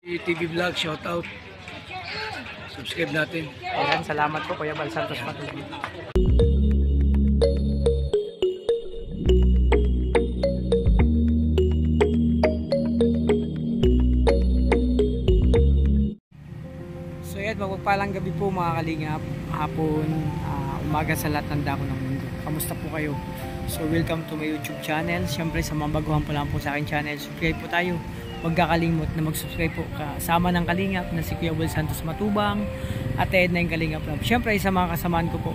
TV Vlog, shout out. Subscribe natin. Ayan, salamat po Kuya Bal Santos Matubang. So ayan, magpagpalang gabi po mga kalingap, hapon, umaga sa lahat ng dako ng mundo. Kamusta po kayo? So welcome to my YouTube channel. Siyempre sa mga baguhan po lang po sa akin channel, subscribe po tayo. Huwag kakalimot na mag-subscribe po kasama ng kalingap na si Kuya Bal Santos Matubang at Edna yung Kalingap Love. Siyempre sa mga kasamaan ko po,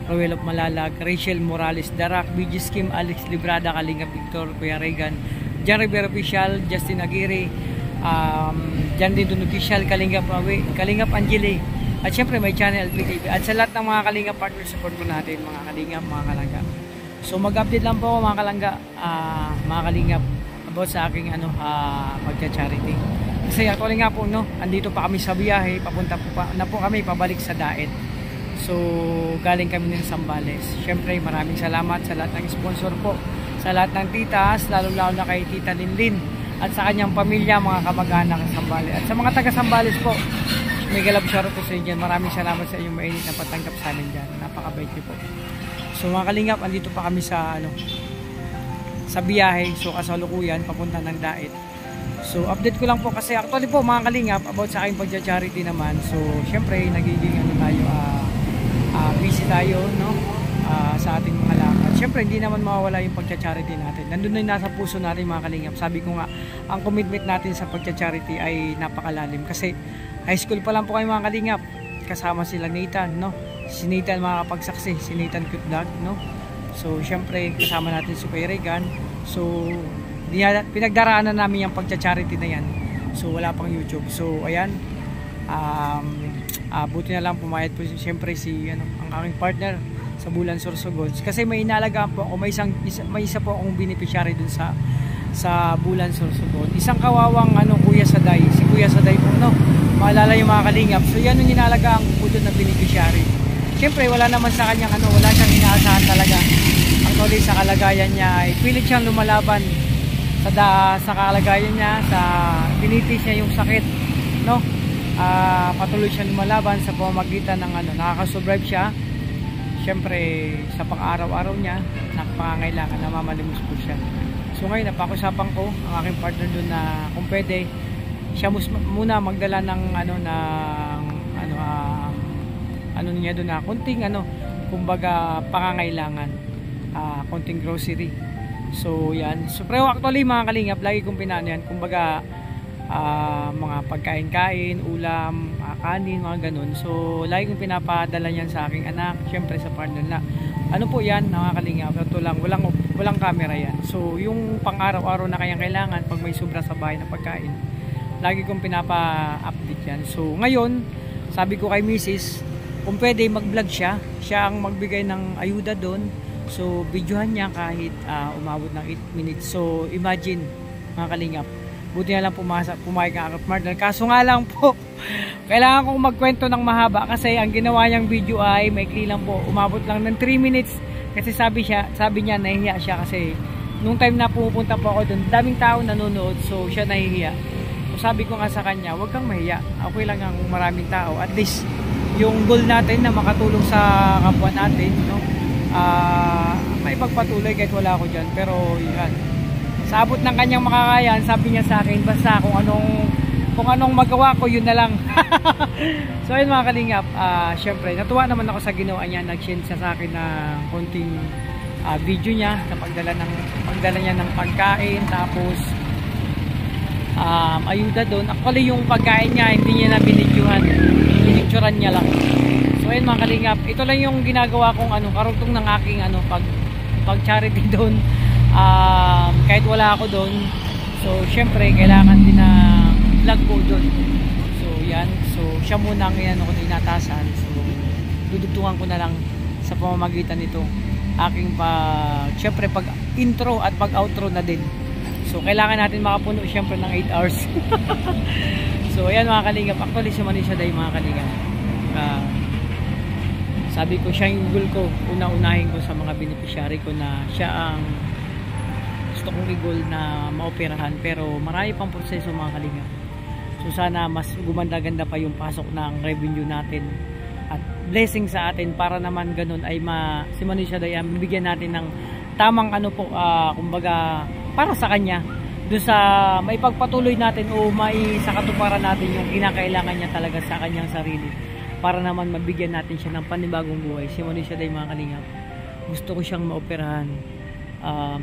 Roel of Malalag, Rachel Morales, Darak, BG Skim, Alex Librada, Kalingap Victor, Kuya Regan, Jan Rivera Official, Justin Aguirre, Jan Dindon Official, Kalingap Awe, Kalingap Angeli, at siyempre may channel LPTV at sa lahat ng mga Kalingap partner support po natin, mga Kalingap, mga Kalangga. So mag-update lang po mga Kalangga, mga Kalingap, about sa aking magcha-charity. Kasi actually nga po andito pa kami sa biyahe, papunta po na po kami pabalik sa Daet. So galing kami ng Zambales. Syempre maraming salamat sa lahat ng sponsor po, sa lahat ng titas, lalo-lalo na kay Tita Linlin at sa kanyang pamilya, mga kamag-anak sa Zambales. At sa mga taga Zambales po, may galab shoutout po sa inyo. Maraming salamat sa inyong mainit na patanggap sa amin dyan. Napakabait niyo po. So mga Kalingap, andito pa kami sa sa biyahe, so kasalukuyan papunta ng Daet. So update ko lang po kasi actually po mga Kalingap about sa aking pagcha-charity naman. So syempre nagiging tayo busy tayo sa ating mga lakad. Syempre hindi naman mawawala yung pagcha-charity natin. Nandun na yung nasa puso natin mga Kalingap. Sabi ko nga, ang commitment natin sa pagcha-charity ay napakalalim kasi high school pa lang po kayo mga Kalingap. Kasama sila Nathan, si Nathan makakapagsaksi, si Nathan Kutdag, So, syempre, kasama natin si Kuya Regan. So, pinagdaraanan namin yung pagcha-charity na yan. So, wala pang YouTube. So, ayan. Buti na lang pumayad po syempre ang aking partner sa Bulan Sorsogon. Kasi may inalagaan po ako. May isa po akong beneficiary dun sa Bulan Sorsogon. Isang kawawang Kuya Saday. Si Kuya Saday po, maalala yung mga Kalingap. So, yan yung inalagaan po dun na beneficiary. Siyempre wala naman sa kanyang wala siyang inaasahan talaga. Actually sa kalagayan niya ay pilit siyang lumalaban sa kalagayan niya, sa tinitis niya yung sakit, patuloy siyang lumalaban sa pamamagitan ng nakakasurvive siya. Siyempre sa pang-araw-araw niya, napakangailangan, namamalimos po siya. So ngayon napakusapan ko ang aking partner doon na kung pwede siya muna magdala ng niya doon na konting kumbaga pangangailangan, konting grocery. So yan, so pero actually mga Kalingap, lagi kong pinano yan, kumbaga mga pagkain-kain, ulam, kanin, mga ganun. So lagi kong pinapadala yan sa aking anak, syempre sa partner na po yan mga Kalingap, ito lang, walang camera yan. So yung pang-araw-araw na kayang kailangan pag may sobra sa bahay na pagkain, lagi kong pinapa-update yan. So ngayon sabi ko kay Mrs. kung pwede mag-vlog siya ang magbigay ng ayuda doon. So videohan niya kahit umabot ng 8 minutes. So imagine mga Kalingap, buti na lang pumayag ang aking partner. Kaso nga lang po, kailangan kong magkwento ng mahaba kasi ang ginawa niyang video ay maikli lang po, umabot lang ng 3 minutes. Kasi sabi niya nahihiya siya kasi nung time na pumupunta po ako doon, daming tao nanonood, so siya nahihiya. So sabi ko nga sa kanya, huwag kang mahiya, okay lang ang maraming tao, at least yung goal natin na makatulong sa kapwa natin, may pagpatuloy kahit wala ako dyan. Pero yan, sa abot ng kanyang makakayan, sabi niya sa akin, basta kung anong magawa ko, yun na lang. So ayun mga Kalingap, syempre natuwa naman ako sa ginawa niya. Nag-send siya sa akin na konting video niya sa pagdala niya ng pagkain, tapos ayuda doon. Actually yung pagkain niya hindi niya na binidyohan, pinicturean niya lang. So ayun mga Kalingap, ito lang yung ginagawa kong karugtong ng aking pag charity doon, kahit wala ako doon. So syempre kailangan din na vlog ko doon. So yan, so siya muna ang ko na inatasan. So dudugtungan ko na lang sa pamamagitan nito aking syempre pag intro at pag outro na din. So kailangan natin makapuno syempre ng 8 hours. So ayan mga Kalingap, actually si Manisha Day mga Kalingap, sabi ko siya yung goal ko, una-unahin ko sa mga beneficiary ko na siya ang gusto kong i-goal na maoperahan, pero marami pang proseso mga Kalingap. So So sana mas gumanda-ganda pa yung pasok ng revenue natin at blessing sa atin para naman ganun ay si Manoy Shaday bibigyan natin ng tamang ano po, kumbaga para sa kanya doon sa maipagpatuloy natin o maisakatuparan natin yung kinakailangan niya talaga sa kanyang sarili para naman mabigyan natin siya ng panibagong buhay. Si Manoy Shaday mga kalingap, gusto ko siyang maoperahan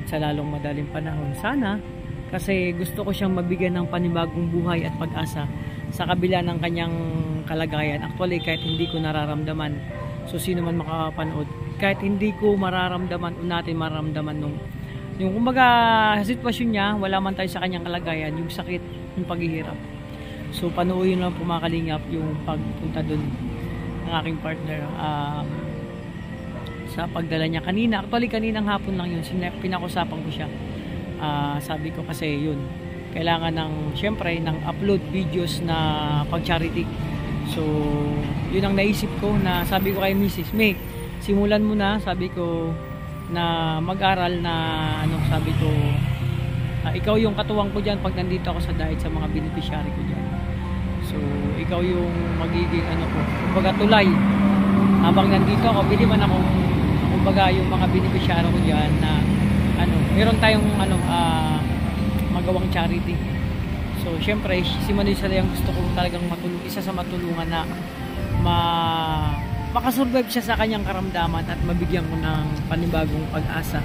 sa lalong madaling panahon sana, kasi gusto ko siyang mabigyan ng panibagong buhay at pag-asa sa kabila ng kanyang kalagayan. Actually, kahit hindi ko nararamdaman, so sino man makapanood, kahit hindi ko mararamdaman o natin mararamdaman yung kumbaga sitwasyon niya, wala man tayo sa kanyang kalagayan, yung sakit, yung paghihirap. So panuoyin lang po mga kalingap yung pagpunta dun ng aking partner sa pagdala niya kanina. Actually kaninang hapon lang yun, pinakusapan ko siya. Sabi ko kasi yun, kailangan syempre ng upload videos na pag charity. So yun ang naisip ko, na sabi ko kay Mrs. May, simulan mo na, sabi ko, na mag-aral na sabi ko, ikaw yung katuwang ko dyan pag nandito ako sa diet sa mga beneficiary ko dyan. So ikaw yung magiging ko, kumbaga tulay habang nandito ako, pili man ako kumbaga yung mga beneficiary ko dyan na meron tayong magawang charity. So syempre si Manoy Shaday ang gusto ko talagang isa sa matulungan na makasurvive siya sa kanyang karamdaman at mabigyan ko ng panibagong pag-asa,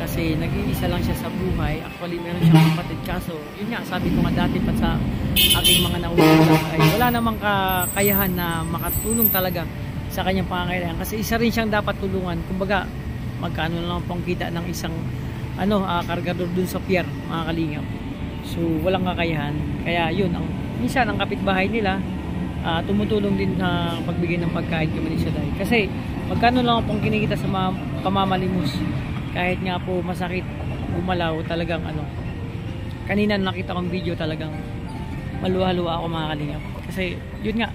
kasi nag-iisa lang siya sa buhay. Actually meron siyang kapatid, kaso yun nga, sabi ko nga dati pa sa aking mga nauulang ay wala namang kakayahan na makatulong talaga sa kanyang pangangailangan, kasi isa rin siyang dapat tulungan. Kumbaga magkano lang pong kita ng isang kargador dun sa pier mga kalingap. So walang kakayahan, kaya yun minsan ang kapitbahay nila tumutulong din sa pagbigay ng pagkain kay Manoy Shaday, kasi magkano lang pong kinikita sa pamamalimos, kahit nga po masakit gumalaw, talagang kanina nakita kong video, talagang maluha-luha ako mga kalingap. Kasi yun nga,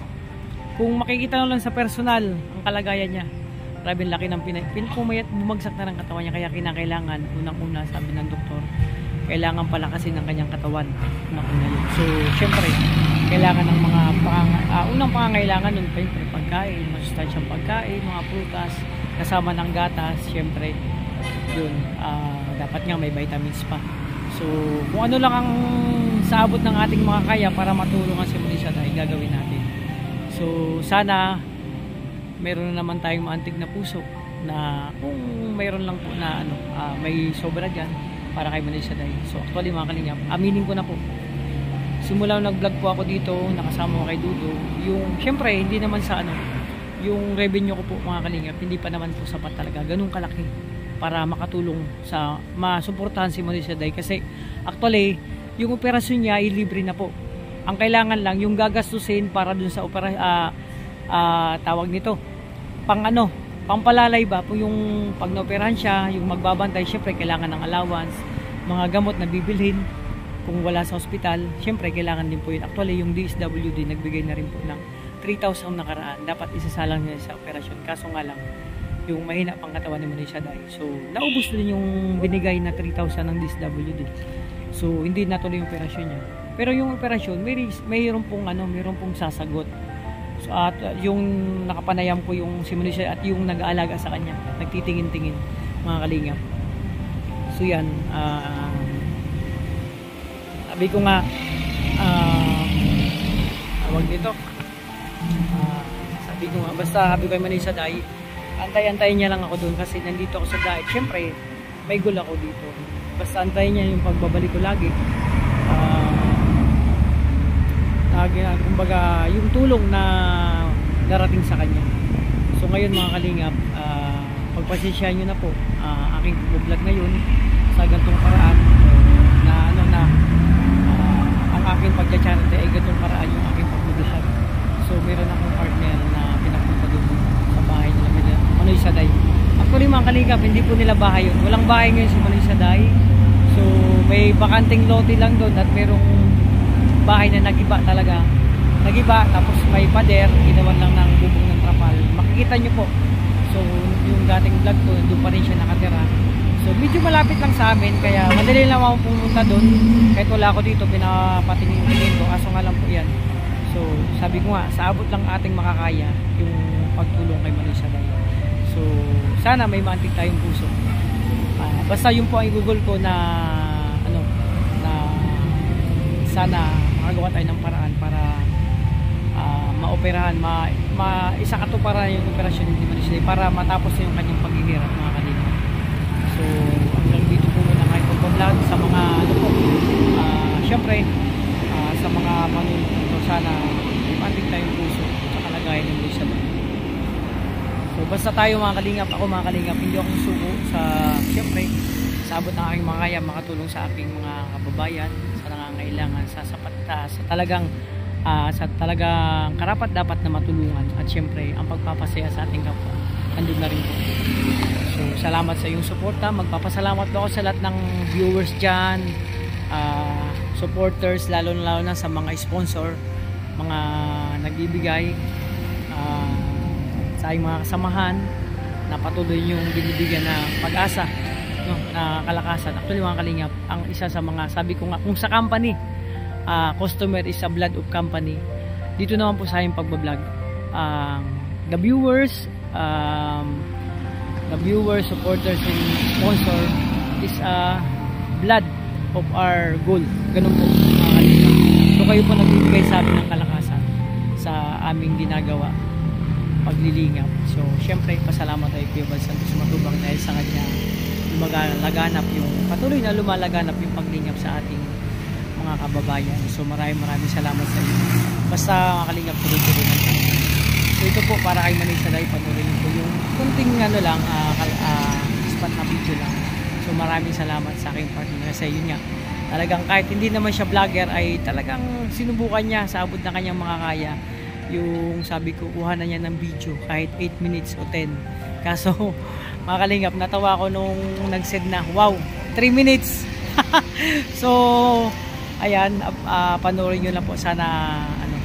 kung makikita lang sa personal ang kalagayan niya, grabe laki ng pumayat, bumagsak na ng katawan niya, kaya kinakailangan unang-una, sabi ng doktor, kailangan palakasin ng kanyang katawan unang-una yun. So syempre kailangan ng mga unang pangangailangan nun, pagkain, masustansyang pagkain, mga prutas, kasama ng gatas, syempre yun, dapat nga may vitamins pa. So kung ano lang ang sa abot ng ating mga kaya para matulungan si Manoy Shaday, gagawin natin. So sana meron na naman tayong maantig na puso na kung mayroon lang po na may sobra dyan para kay Manoy Shaday. So actually mga kalingap, aminin ko na po, simula nag-vlog po ako dito, nakasama ko kay Dudo, yung syempre hindi naman sa yung revenue ko po mga kalingap, hindi pa naman po sapat talaga ganun kalaki para makatulong sa masuportahan si Manoy Shaday, kasi actually yung operasyon niya ay libre na po. Ang kailangan lang yung gagastusin para dun sa tawag nito pampalalay ba po, yung pag naoperahan siya, yung magbabantay, syempre kailangan ng allowance, mga gamot na bibilhin kung wala sa ospital, syempre kailangan din po yun. Actually yung DSWD nagbigay na rin po ng 3,000 nakaraan, dapat isasalang niya sa operasyon, kaso nga lang yung mahina pang katawan ni Manoy Shaday, so naubos din yung binigay na 3,000 ng DSWD, so hindi natuloy yung operasyon niya. Pero yung operasyon mayroon pong sasagot. So, at yung nakapanayam ko yung si Manoy Shaday at yung nag-aalaga sa kanya, nagtitingin-tingin mga kalingap. So yan, sabi ko nga tawag dito, sabi ko nga, basta sabi ko kay Manoy Shaday, antay-antayin niya lang ako doon kasi nandito ako sa diet. Syempre may goal ako dito, basta antayin niya yung pagbabalik ko lagi. Kumbaga yung tulong na darating sa kanya. So ngayon mga kalingap, pagpasensyahan nyo na po aking vlog ngayon sa gantong paraan na ang aking pagcha-charity ay gantong paraan yung aking pag-vlog. So meron akong partner na pinapunta doon sa bahay nila Manoy Shaday. Actually mga kalingap, hindi po nila bahay yun, walang bahay ngayon si Manoy Shaday. So may bakanting lote lang doon at merong bahay na nagiba talaga, tapos may pader, ginawan lang ng bubong ng trapal, makikita nyo po. So yung dating vlog ko, doon pa rin siya nakatira, So medyo malapit lang sa amin, kaya madali lang ako pumunta doon. Kahit wala ako dito, pinapatingin ko. Kaso nga lang po yan. So sabi ko nga, sa abot lang ating makakaya yung pagtulong kay Manisha Day. So sana may maantig tayong puso. Basta yun po ang i-google ko na ano, na sana makagawa tayo ng paraan para maoperahan, isa katuparan yung operasyon ni Manisha Day para matapos na yung kanyang paghihirap, mga kalingap. So hanggang dito po muna kayo pag-vlog sa mga ano po, syempre sa mga manunood, sana ipantig tayong puso sa kalagayan ng Manisha Day. So basta tayo mga kalingap, ako mga kalingap, hindi ako susuko sa, syempre sa abot ng aking mga kaya makatulong sa aking mga kababayan sa nangangailangan, sa sapat, sa talagang karapat dapat na matulungan, at syempre ang pagpapasaya sa ating kapwa andun na rin po. So salamat sa iyong suporta. Magpapasalamat ako sa lahat ng viewers dyan, supporters, lalo na sa mga sponsor, mga nagbibigay sa aking mga kasamahan na patuloy yung binibigyan na pag-asa, no, na kalakasan. Actually mga kalingap, ang isa sa mga, sabi ko nga, kung sa company, customer is a blood of company, dito naman po sa aking pagbablog, the viewers, supporters and sponsor is a blood of our goal. Ganun po mga kalingap. So kayo po nagbibigay sa amin ng kalakasan sa aming ginagawa, paglilingap. So syempre pasalamat tayo Kuya Bal Santos Matubang dahil sa kanya lumalaganap yung, patuloy na lumalaganap yung paglingap sa ating mga kababayan. So maraming salamat sa inyo. Basta mga kalingap, tuloy-tuloy lang tayo. So ito po para kay Manisha Day, patuloy po yung kunting ano lang, spot na video lang. So maraming salamat sa aking partner kasi yun nga, talagang kahit hindi naman siya vlogger ay talagang sinubukan niya sa abot na kanyang makakaya. Yung sabi ko, kuha na niya ng video kahit 8 minutes o 10. Kaso mga kalingap, natawa ko nung nag-send na, wow, 3 minutes. So ayan, panoorin nyo lang po, sana ano,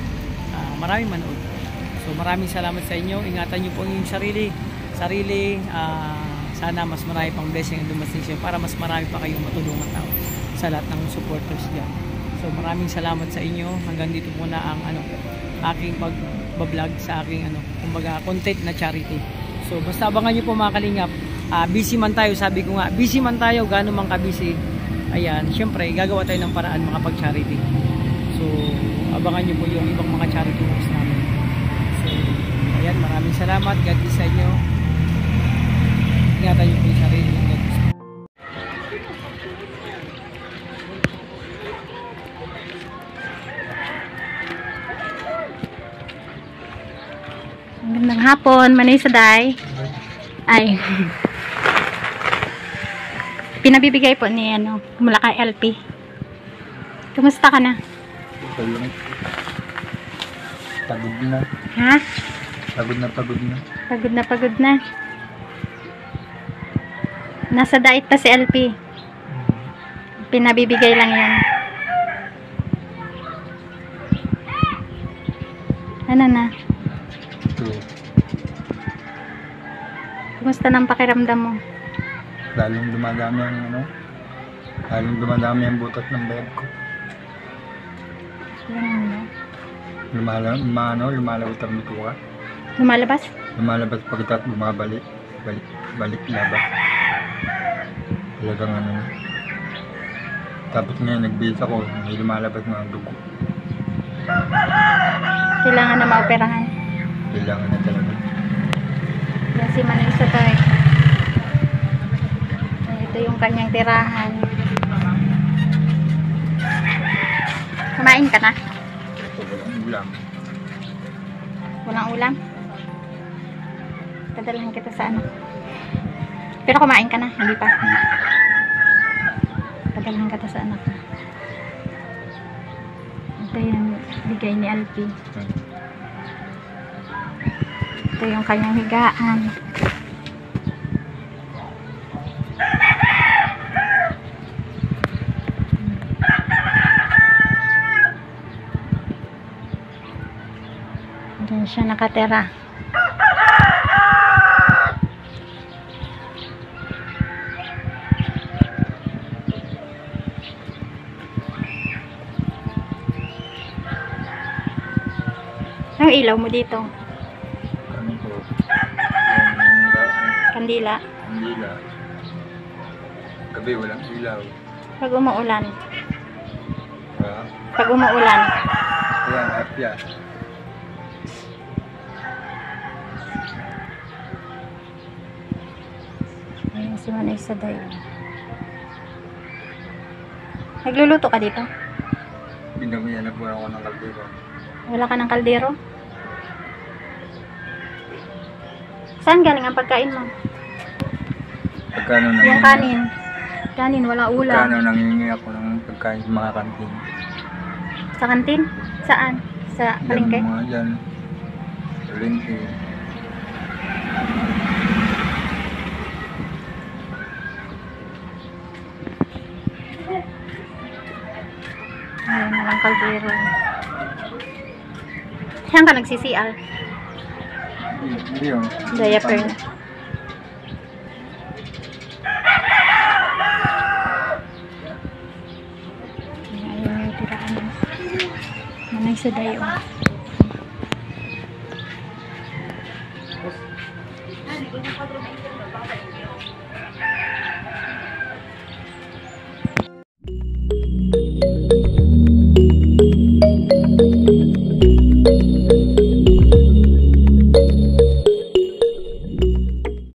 maraming manood. So maraming salamat sa inyo, ingatan nyo po yung sarili, sana mas marami pang blessing ang dumating siya para mas marami pa kayong matulungan tao sa lahat ng supporters dyan. So maraming salamat sa inyo. Hanggang dito muna ang ano, aking pag-vlog sa aking ano, kumbaga content na charity. So basta abangan nyo po mga kalingap, busy man tayo, sabi ko nga, busy man tayo, gano'n man ka-busy, ayan, syempre gagawa tayo ng paraan makapag-charity. So abangan nyo po yung ibang mga charity works namin. So ayan, maraming salamat, God bless sa inyo, ingatan nyo po yung sarili, God bless. Magandang hapon, Manisha Day. Ay, pinabibigay po ni ano, mula kay LP. Kumusta ka na? Pagod na. Ha? Pagod na. Pagod na, pagod na. Nasa diet pa si LP. Pinabibigay lang yan. Ano na? Kumusta ng pakiramdam mo? Lalong dumadami ang ano, lalong dumadami ang butot ng bed ko. Lumalabas ang bituka. Lumalabas? Lumalabas pagkat bumabalik. Balik labas. Talagang ano. Tapos ngayon nagbihis ako, may lumalabas ng dugo. Kailangan na maoperahan. Kailangan na talaga. Yan si Manisha Day. Ito yung kanyang tirahan. Kumain ka na? Walang ulam. Walang ulam? Padalhan kita sa ano. Pero kumain ka na? Hindi pa? Padalhan kita sa anak. Ito yung bigay ni Alpi. Ito yung kanyang higaan. Diyan siya nakatira. Ang ilaw mo dito? Ano po? Yung Kandila. kandila. Gabi walang ilaw. Pag umuulan. Ha? Pag umuulan. Ayan, apya. Ayan si Manay sa dayo. Nagluluto ka dito? Binamihan na po ako ng kaldero. Wala ka ng kaldero? Saan galing ang pagkain mo? Pagkano Yung kanin. Kanin, wala ulam. Pagkano nangingi ako ng pagkain sa mga kantin. Sa kantin? Saan? Sa palengke? Yan, mga dyan. Palengke. Ayun, walang kaldero. Saan ka nag-CCR? Hindi yun. Diaper na. Ayun yung tiraan mo. Manay sa dayo.